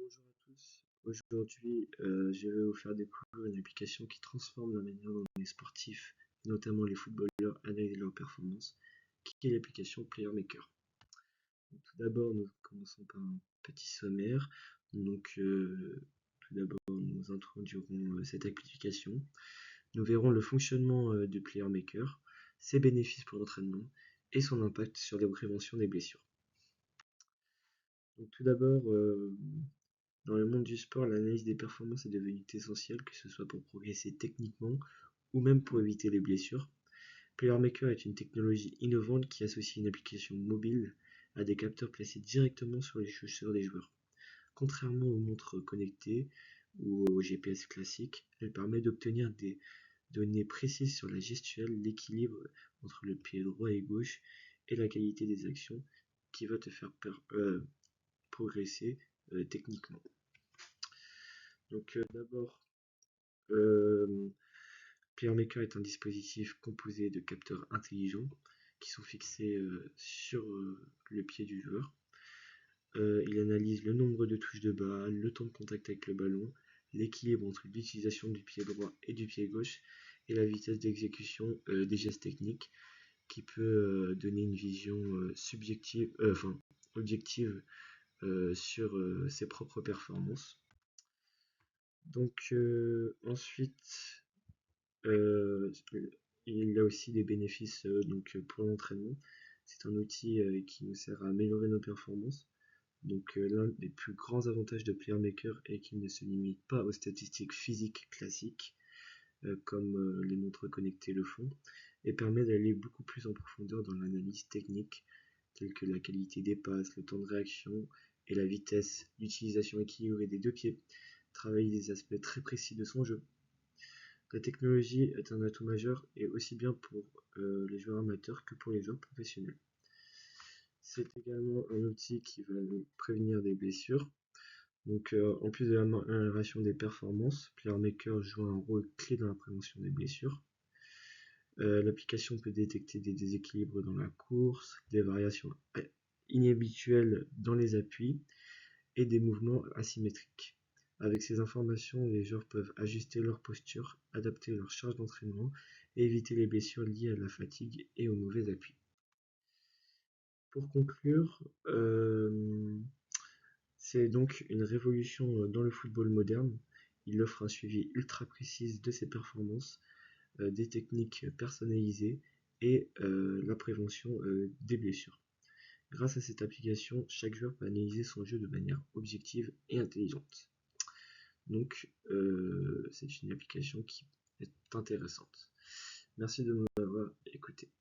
Bonjour à tous. Aujourd'hui, je vais vous faire découvrir une application qui transforme la manière dont les sportifs, notamment les footballeurs, analysent leurs performances, qui est l'application Player Maker. Donc, tout d'abord, nous commençons par un petit sommaire. Donc, tout d'abord, nous introduirons cette application. Nous verrons le fonctionnement de Player Maker, ses bénéfices pour l'entraînement et son impact sur la prévention des blessures. Donc, tout d'abord, dans le monde du sport, l'analyse des performances est devenue essentielle, que ce soit pour progresser techniquement ou même pour éviter les blessures. PlayerMaker est une technologie innovante qui associe une application mobile à des capteurs placés directement sur les chaussures des joueurs. Contrairement aux montres connectées ou au GPS classique, elle permet d'obtenir des données précises sur la gestuelle, l'équilibre entre le pied droit et gauche et la qualité des actions qui va te faire progresser techniquement. Donc d'abord, PlayerMaker est un dispositif composé de capteurs intelligents qui sont fixés sur le pied du joueur. Il analyse le nombre de touches de balle, le temps de contact avec le ballon, l'équilibre entre l'utilisation du pied droit et du pied gauche et la vitesse d'exécution des gestes techniques qui peut donner une vision objective sur ses propres performances. Donc ensuite, il y a aussi des bénéfices pour l'entraînement. C'est un outil qui nous sert à améliorer nos performances. Donc l'un des plus grands avantages de PlayerMaker est qu'il ne se limite pas aux statistiques physiques classiques, comme les montres connectées le font, et permet d'aller beaucoup plus en profondeur dans l'analyse technique, telle que la qualité des passes, le temps de réaction et la vitesse, l'utilisation équilibrée des deux pieds, travailler des aspects très précis de son jeu. La technologie est un atout majeur et aussi bien pour les joueurs amateurs que pour les joueurs professionnels. C'est également un outil qui va nous prévenir des blessures. Donc, en plus de l'amélioration des performances, PlayerMaker joue un rôle clé dans la prévention des blessures. L'application peut détecter des déséquilibres dans la course, des variations inhabituelles dans les appuis et des mouvements asymétriques. Avec ces informations, les joueurs peuvent ajuster leur posture, adapter leur charge d'entraînement et éviter les blessures liées à la fatigue et aux mauvais appuis. Pour conclure, c'est donc une révolution dans le football moderne. Il offre un suivi ultra précis de ses performances, des techniques personnalisées et la prévention des blessures. Grâce à cette application, chaque joueur peut analyser son jeu de manière objective et intelligente. Donc, c'est une application qui est intéressante. Merci de m'avoir écouté.